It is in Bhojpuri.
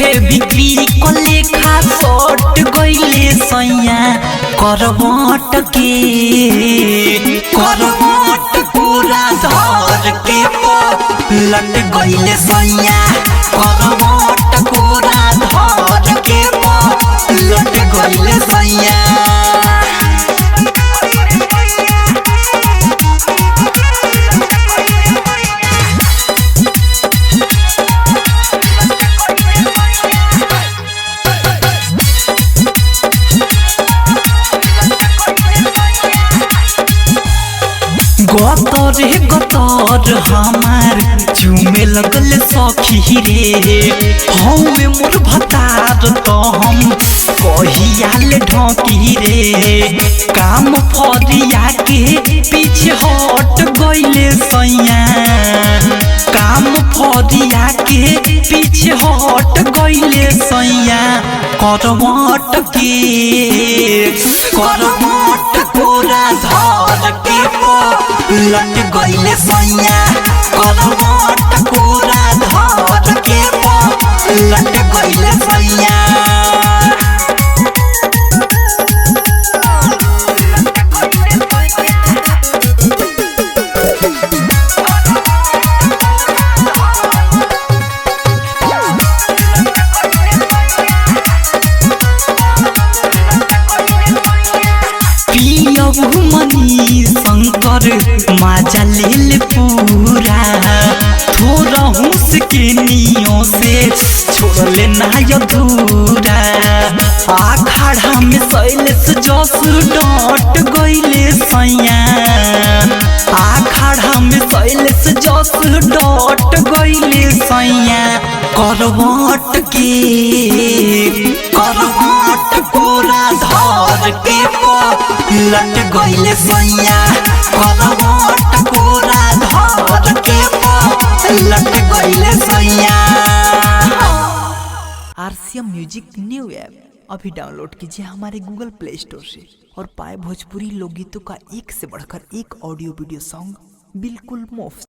बिक्री को लेखा सट गईले सैया करवट पूरा धर के लट गईले सैया करवट पूरा धर के लट गईले सैया। गतर हमार चूमे लगल सखी रे हमें मोर भतार तो हम कहियाल ढोकी रे काम फरिया के पीछे हट गईले सैया काम फरिया के पीछे हट गईले सैया करवट पूरा धर के लट गईले सैया करवट पूरा धर के लट गईले सैया। मनी शंकर माजा ले पूरा थोड़ा हुस्किनियों से छोड़ लेना अधूरा आखाड़ा में शैलेश जस डट गईले सैया आखाड़ा में शैलेश जस डट गईले सैया करवट पूरा धर के लट गईले सैया करवट पूरा धर के लट गईले सैया। RCM म्यूजिक न्यू ऐप अभी डाउनलोड कीजिए हमारे गूगल प्ले स्टोर से और पाए भोजपुरी लोकगीतों का एक से बढ़कर एक ऑडियो वीडियो सॉन्ग बिल्कुल मुफ्त।